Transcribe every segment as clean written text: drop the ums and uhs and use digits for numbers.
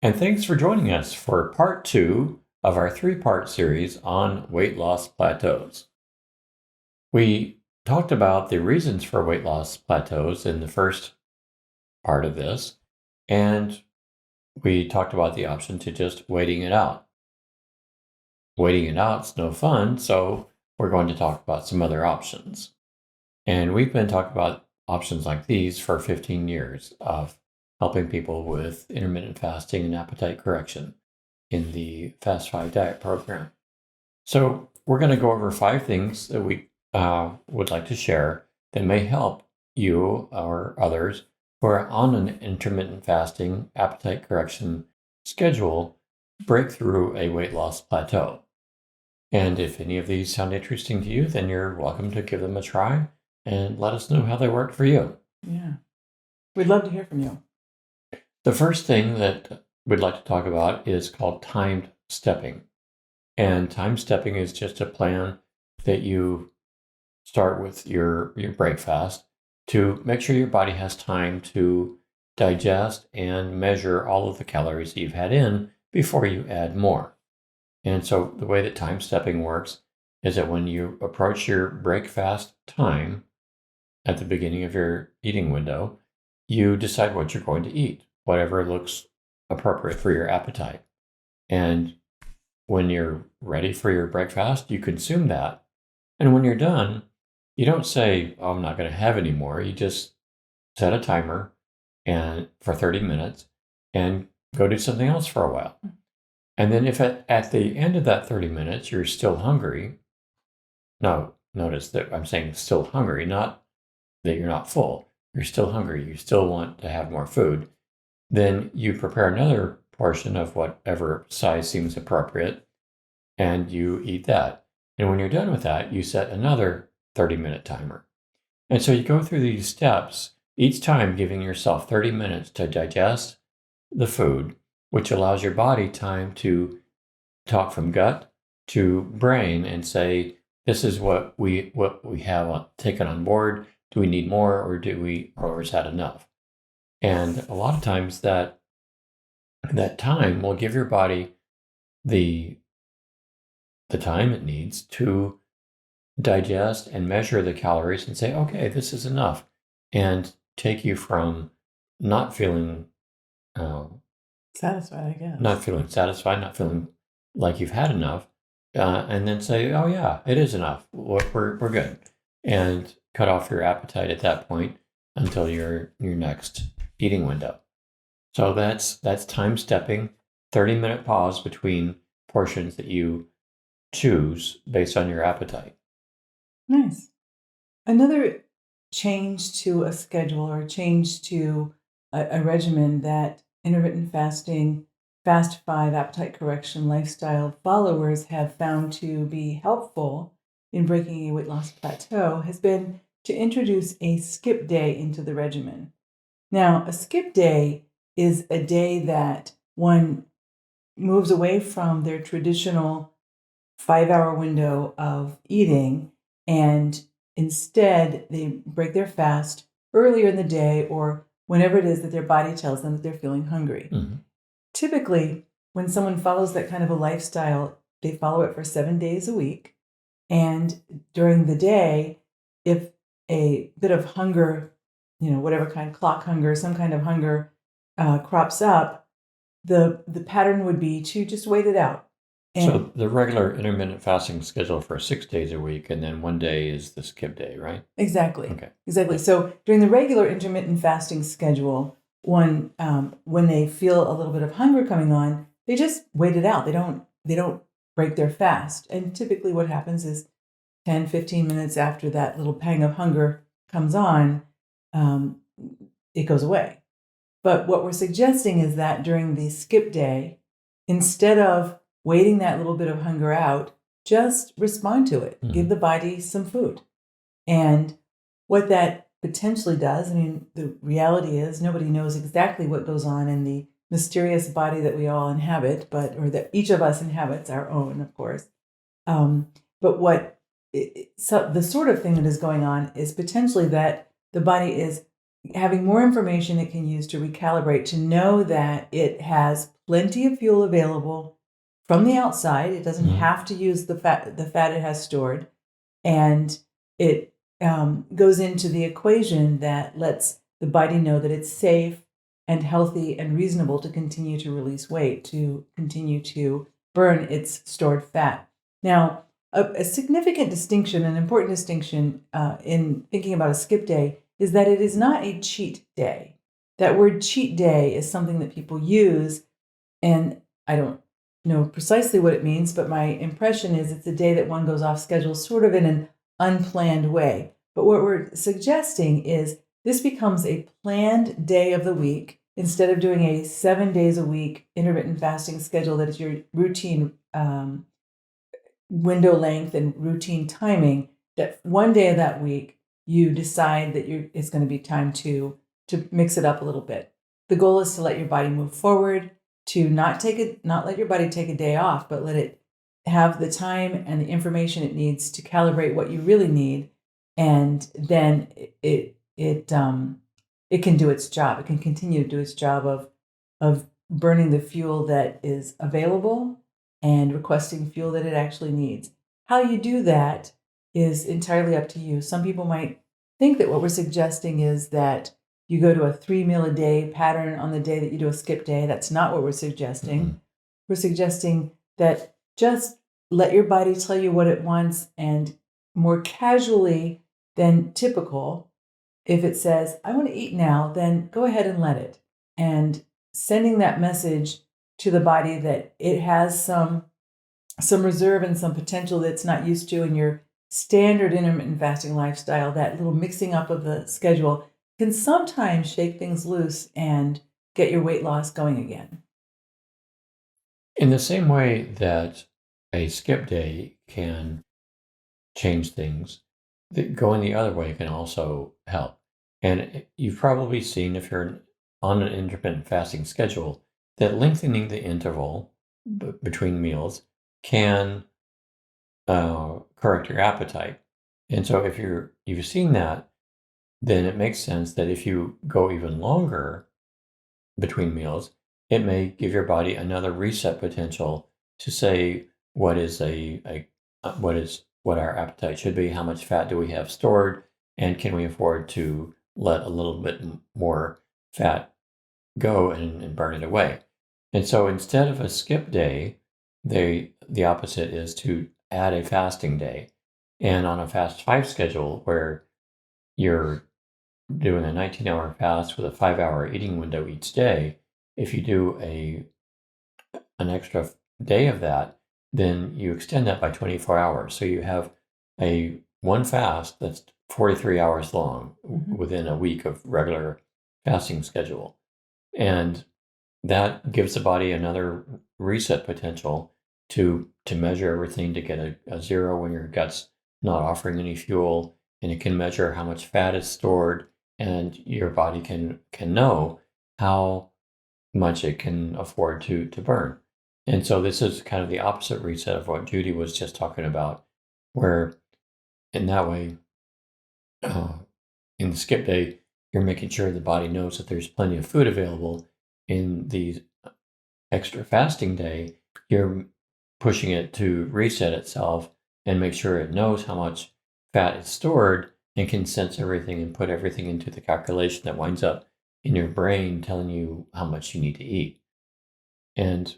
And thanks for joining us for part 2 of our 3-part series on weight loss plateaus. We talked about the reasons for weight loss plateaus in the first part of this, and we talked about the option to just waiting it out. Waiting it out's no fun, so we're going to talk about some other options. And we've been talking about options like these for 15 years of helping people with intermittent fasting and appetite correction in the Fast 5 diet program. So we're going to go over 5 things that we would like to share that may help you or others who are on an intermittent fasting appetite correction schedule break through a weight loss plateau. And if any of these sound interesting to you, then you're welcome to give them a try and let us know how they work for you. Yeah. We'd love to hear from you. The first thing that we'd like to talk about is called timed stepping. And time stepping is just a plan that you start with your break fast to make sure your body has time to digest and measure all of the calories that you've had in before you add more. And so the way that time stepping works is that when you approach your break fast time at the beginning of your eating window, you decide what you're going to eat, whatever looks appropriate for your appetite. And when you're ready for your breakfast, you consume that. And when you're done, you don't say, "Oh, I'm not going to have any more." You just set a timer and for 30 minutes and go do something else for a while. And then if at the end of that 30 minutes, you're still hungry. Now, notice that I'm saying still hungry, not that you're not full. You're still hungry. You still want to have more food. Then you prepare another portion of whatever size seems appropriate, and you eat that. And when you're done with that, you set another 30-minute timer. And so you go through these steps, each time giving yourself 30 minutes to digest the food, which allows your body time to talk from gut to brain and say, this is what we have taken on board. Do we need more, or is that enough? And a lot of times that time will give your body the time it needs to digest and measure the calories and say, okay, this is enough, and take you from not feeling satisfied, I guess. Not feeling satisfied, not feeling like you've had enough, and then say, oh yeah, it is enough. We're good, and cut off your appetite at that point until your next eating window. So that's time stepping, 30-minute pause between portions that you choose based on your appetite. Nice. Another change to a schedule or change to a regimen that intermittent fasting, Fast 5 appetite correction lifestyle followers have found to be helpful in breaking a weight loss plateau has been to introduce a skip day into the regimen. Now, a skip day is a day that one moves away from their traditional 5-hour window of eating, and instead they break their fast earlier in the day or whenever it is that their body tells them that they're feeling hungry. Mm-hmm. Typically, when someone follows that kind of a lifestyle, they follow it for 7 days a week. And during the day, if a bit of hunger, whatever kind, clock hunger, some kind of hunger crops up, the pattern would be to just wait it out. And so the regular intermittent fasting schedule for 6 days a week, and then 1 day is the skip day, right? Exactly. Okay. Exactly. So during the regular intermittent fasting schedule, when they feel a little bit of hunger coming on, they just wait it out. They don't break their fast. And typically what happens is 10, 15 minutes after that little pang of hunger comes on, it goes away. But what we're suggesting is that during the skip day, instead of waiting that little bit of hunger out, just respond to it. Mm-hmm. Give the body some food. And what that potentially does, the reality is nobody knows exactly what goes on in the mysterious body that we all inhabit, or that each of us inhabits, our own, of course. But the sort of thing that is going on is potentially that the body is having more information it can use to recalibrate, to know that it has plenty of fuel available from the outside. It doesn't Mhm. have to use the fat it has stored, and it goes into the equation that lets the body know that it's safe and healthy and reasonable to continue to release weight, to continue to burn its stored fat. Now, a significant distinction, an important distinction in thinking about a skip day, is that it is not a cheat day. That word cheat day is something that people use, and I don't know precisely what it means, but my impression is it's a day that one goes off schedule sort of in an unplanned way. But what we're suggesting is this becomes a planned day of the week instead of doing a 7 days a week intermittent fasting schedule that is your routine window length and routine timing. That one day of that week you decide that it's going to be time to mix it up a little bit. The goal is to let your body move forward, to not let your body take a day off, but let it have the time and the information it needs to calibrate what you really need, and then it can do its job. It can continue to do its job of burning the fuel that is available and requesting fuel that it actually needs. How you do that is entirely up to you. Some people might think that what we're suggesting is that you go to a 3 meal a day pattern on the day that you do a skip day. That's not what we're suggesting. Mhm. We're suggesting that just let your body tell you what it wants, and more casually than typical, if it says, I want to eat now, then go ahead and let it. And sending that message to the body that it has some reserve and some potential that it's not used to in your standard intermittent fasting lifestyle, that little mixing up of the schedule can sometimes shake things loose and get your weight loss going again. In the same way that a skip day can change things, going the other way can also help. And you've probably seen, if you're on an intermittent fasting schedule, that lengthening the interval between meals can correct your appetite. And so if you've seen that, then it makes sense that if you go even longer between meals, it may give your body another reset potential to say what is what our appetite should be, how much fat do we have stored, and can we afford to let a little bit more fat go and burn it away. And so instead of a skip day, the opposite is to add a fasting day. And on a fast 5 schedule where you're doing a 19-hour fast with a 5-hour eating window each day, if you do an extra day of that, then you extend that by 24 hours. So you have a one fast that's 43 hours long within a week of regular fasting schedule. And that gives the body another reset potential to measure everything, to get a zero when your gut's not offering any fuel, and it can measure how much fat is stored, and your body can know how much it can afford to burn. And so this is kind of the opposite reset of what Judi was just talking about, where in that way, uh, in the skip day, you're making sure the body knows that there's plenty of food available. In the extra fasting day, you're pushing it to reset itself and make sure it knows how much fat is stored and can sense everything and put everything into the calculation that winds up in your brain telling you how much you need to eat. And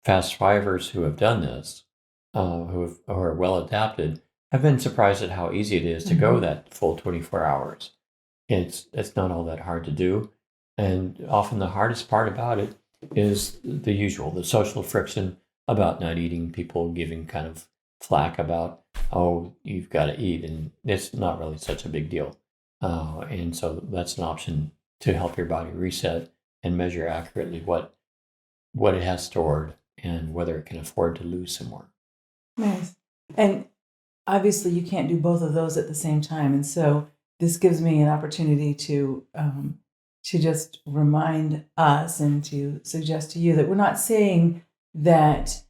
fast fivers who have done this, who are well adapted, have been surprised at how easy it is to go that full 24 hours. It's not all that hard to do. And often the hardest part about it is the usual, the social friction about not eating, people giving kind of flack about, oh, you've got to eat. And it's not really such a big deal. And so that's an option to help your body reset and measure accurately what it has stored and whether it can afford to lose some more. Nice. And obviously, you can't do both of those at the same time. And so this gives me an opportunity to just remind us and to suggest to you that we're not saying that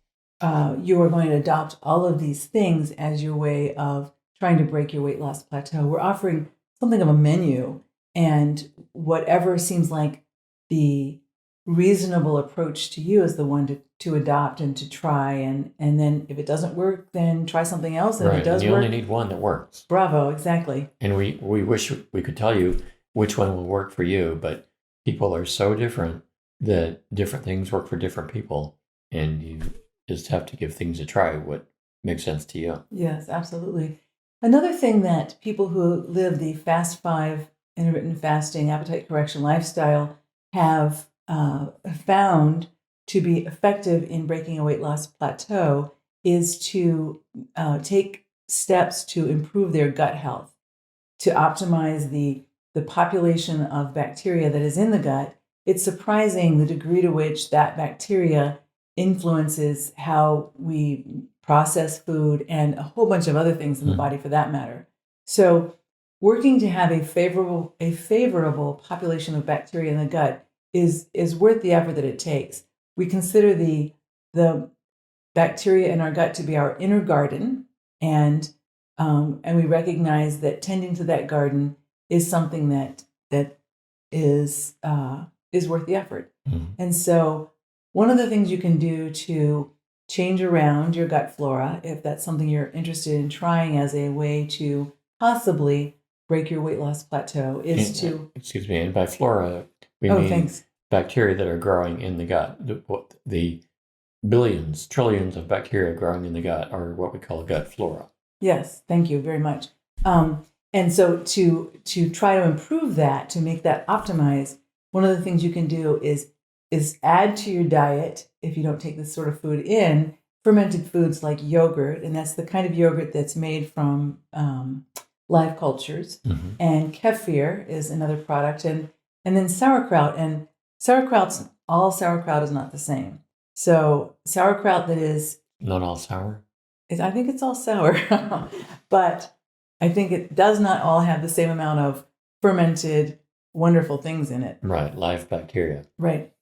you are going to adopt all of these things as your way of trying to break your weight loss plateau. We're offering something of a menu, and whatever seems like the reasonable approach to you is the one to adopt and to try. And then if it doesn't work, then try something else. And if it does you work, only need one that works. Bravo, exactly. And we wish we could tell you which one will work for you, but people are so different that different things work for different people, and you just have to give things a try, what makes sense to you. Yes, absolutely. Another thing that people who live the Fast 5 intermittent fasting appetite correction lifestyle have found to be effective in breaking a weight loss plateau is to take steps to improve their gut health, to optimize the population of bacteria that is in the gut. It's surprising the degree to which that bacteria influences how we process food and a whole bunch of other things in the body for that matter. So working to have a favorable population of bacteria in the gut is worth the effort that it takes. We consider the bacteria in our gut to be our inner garden, and we recognize that tending to that garden is something that is worth the effort. And so one of the things you can do to change around your gut flora, if that's something you're interested in trying as a way to possibly break your weight loss plateau, is to... Excuse me, and by flora, we mean thanks. Bacteria that are growing in the gut. The billions, trillions of bacteria growing in the gut are what we call gut flora. Yes, thank you very much. And so to try to improve that, to make that optimized, one of the things you can do is add to your diet, if you don't take this sort of food in, fermented foods like yogurt, and that's the kind of yogurt that's made from live cultures. And kefir is another product, and then sauerkraut. And all sauerkraut is not the same. So sauerkraut that is... Not all sour? I think it's all sour, but I think it does not all have the same amount of fermented, wonderful things in it. Right, live bacteria. Right.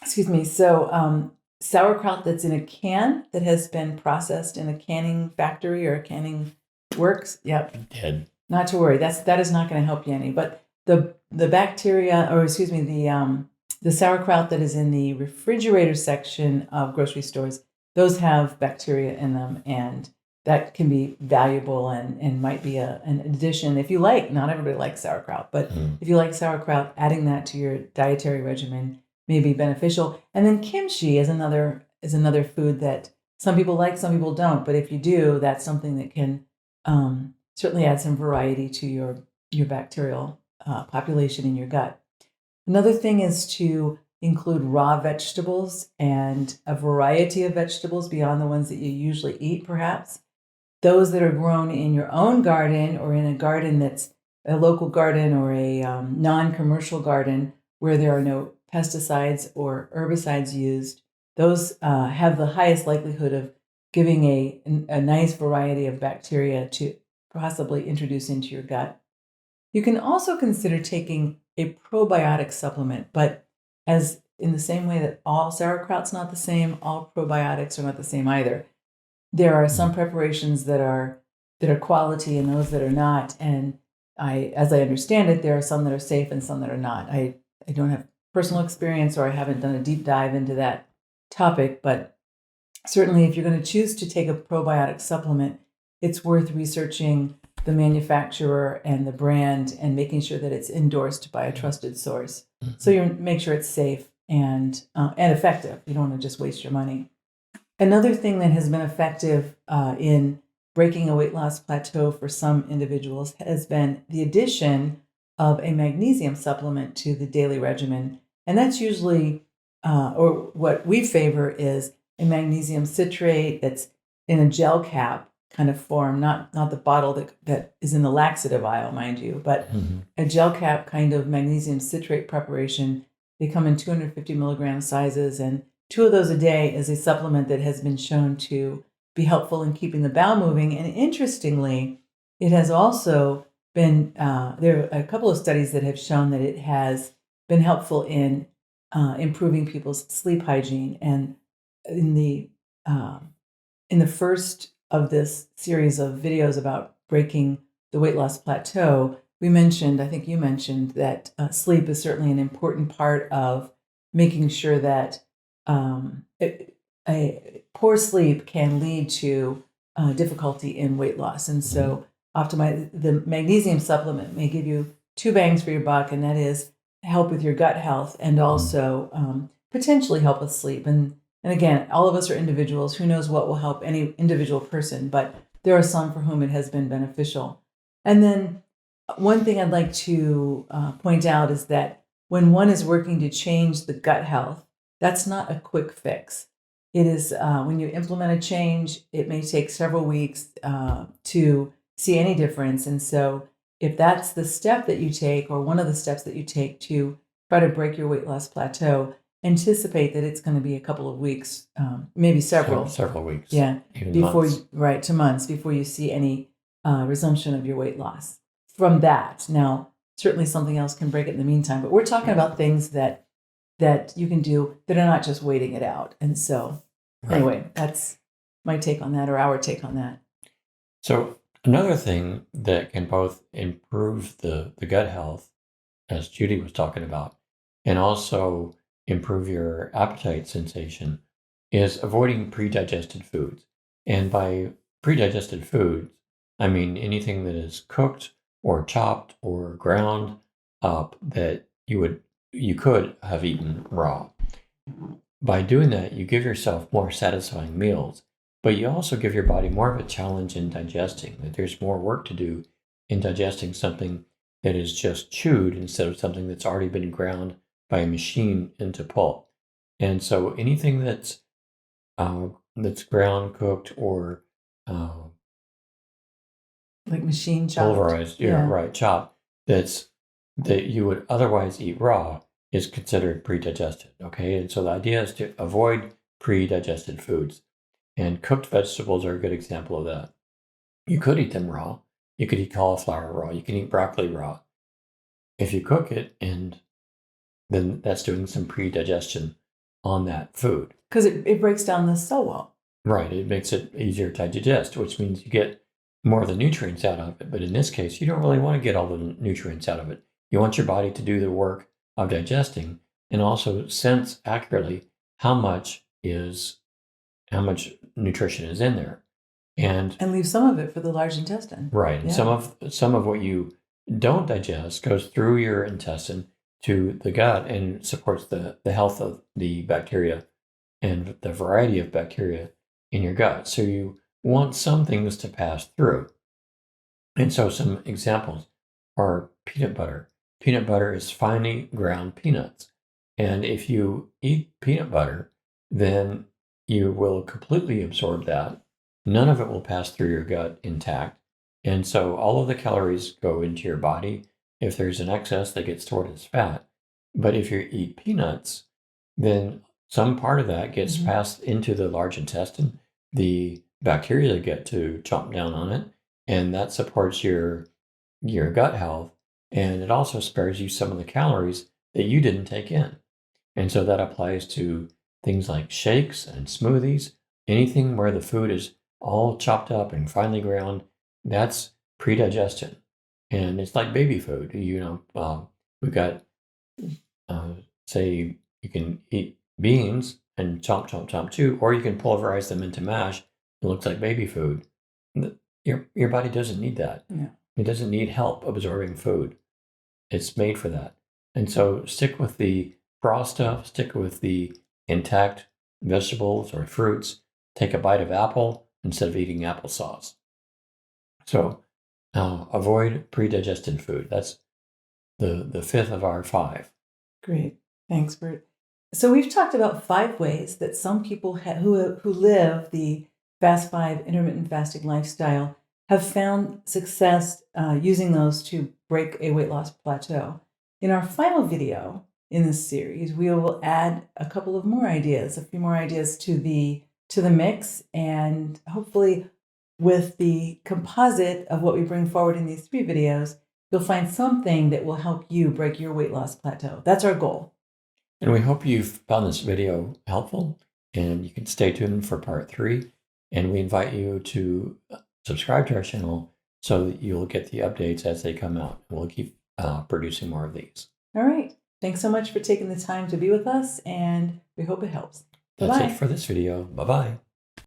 Excuse me. So sauerkraut that's in a can that has been processed in a canning factory or a canning works. Yep. Dead. Not to worry. That is not going to help you any. But the bacteria, or excuse me, the sauerkraut that is in the refrigerator section of grocery stores, those have bacteria in them, and that can be valuable and might be an addition if you like. Not everybody likes sauerkraut, but if you like sauerkraut, adding that to your dietary regimen may be beneficial. And then kimchi is another food that some people like, some people don't. But if you do, that's something that can certainly add some variety to your bacterial population in your gut. Another thing is to include raw vegetables and a variety of vegetables beyond the ones that you usually eat, perhaps. Those that are grown in your own garden or in a garden that's a local garden or a non-commercial garden where there are no pesticides or herbicides used, those have the highest likelihood of giving a nice variety of bacteria to possibly introduce into your gut. You can also consider taking a probiotic supplement, but as in the same way that all sauerkraut's not the same, all probiotics are not the same either. There are some preparations that are quality and those that are not. And as I understand it, there are some that are safe and some that are not. I don't have personal experience, or I haven't done a deep dive into that topic, but certainly if you're going to choose to take a probiotic supplement, it's worth researching the manufacturer and the brand and making sure that it's endorsed by a trusted source. So you make sure it's safe and effective. You don't want to just waste your money. Another thing that has been effective in breaking a weight loss plateau for some individuals has been the addition of a magnesium supplement to the daily regimen. And that's usually, or what we favor is a magnesium citrate that's in a gel cap kind of form, not the bottle that is in the laxative aisle, mind you, but a gel cap kind of magnesium citrate preparation. They come in 250 milligram sizes, and 2 of those a day is a supplement that has been shown to be helpful in keeping the bowel moving. And interestingly, it has also been, there are a couple of studies that have shown that it has been helpful in improving people's sleep hygiene. And in the first of this series of videos about breaking the weight loss plateau, I think you mentioned that sleep is certainly an important part of making sure that a poor sleep can lead to difficulty in weight loss. And so optimize the magnesium supplement may give you 2 bangs for your buck, and that is help with your gut health and also potentially help with sleep. And again, all of us are individuals. Who knows what will help any individual person, but there are some for whom it has been beneficial. And then one thing I'd like to point out is that when one is working to change the gut health, that's not a quick fix. It is when you implement a change, it may take several weeks to see any difference. And so if that's the step that you take, or one of the steps that you take to try to break your weight loss plateau, anticipate that it's going to be a couple of weeks, maybe several weeks, even before months. Right, to months before you see any resumption of your weight loss from that. Now, certainly something else can break it in the meantime, but we're talking about things that you can do that are not just waiting it out. And so anyway, that's my take on that, or our take on that. So another thing that can both improve the gut health, as Judi was talking about, and also improve your appetite sensation, is avoiding pre-digested foods. And by pre-digested foods, I mean anything that is cooked or chopped or ground up that you could have eaten raw. By doing that, you give yourself more satisfying meals, but you also give your body more of a challenge in digesting, that there's more work to do in digesting something that is just chewed instead of something that's already been ground by a machine into pulp. And so anything that's ground, cooked, or like machine chopped, pulverized, chopped, that you would otherwise eat raw is considered pre-digested. Okay, and so the idea is to avoid pre-digested foods, and cooked vegetables are a good example of that. You could eat them raw. You could eat cauliflower raw. You can eat broccoli raw. If you cook it, and then that's doing some pre-digestion on that food. Because it breaks down the so well. Right, it makes it easier to digest, which means you get more of the nutrients out of it. But in this case, you don't really want to get all the nutrients out of it. You want your body to do the work of digesting and also sense accurately how much nutrition is in there. And leave some of it for the large intestine. Right. And some of what you don't digest goes through your intestine to the gut and supports the health of the bacteria and the variety of bacteria in your gut. So you want some things to pass through. And so some examples are peanut butter. Peanut butter is finely ground peanuts. And if you eat peanut butter, then you will completely absorb that. None of it will pass through your gut intact. And so all of the calories go into your body. If there's an excess, they get stored as fat. But if you eat peanuts, then some part of that gets passed into the large intestine. The bacteria get to chomp down on it, and that supports your gut health. And it also spares you some of the calories that you didn't take in. And so that applies to things like shakes and smoothies, anything where the food is all chopped up and finely ground. That's pre-digestion. And it's like baby food. We've got, say, you can eat beans and chomp too, or you can pulverize them into mash. It looks like baby food. Your body doesn't need that. Yeah. It doesn't need help absorbing food. It's made for that. And so stick with the raw stuff, stick with the intact vegetables or fruits. Take a bite of apple instead of eating applesauce. So avoid pre-digested food. That's the fifth of our 5. Great. Thanks, Bert. So we've talked about 5 ways that some people who live the Fast 5 intermittent fasting lifestyle have found success using those to break a weight loss plateau. In our final video in this series, we will add a few more ideas to the mix, and hopefully with the composite of what we bring forward in these 3 videos, you'll find something that will help you break your weight loss plateau. That's our goal. And we hope you've found this video helpful, and you can stay tuned for part 3. And we invite you to subscribe to our channel so that you'll get the updates as they come out. We'll keep producing more of these. All right. Thanks so much for taking the time to be with us, and we hope it helps. That's it Bye-bye. for this video. Bye bye.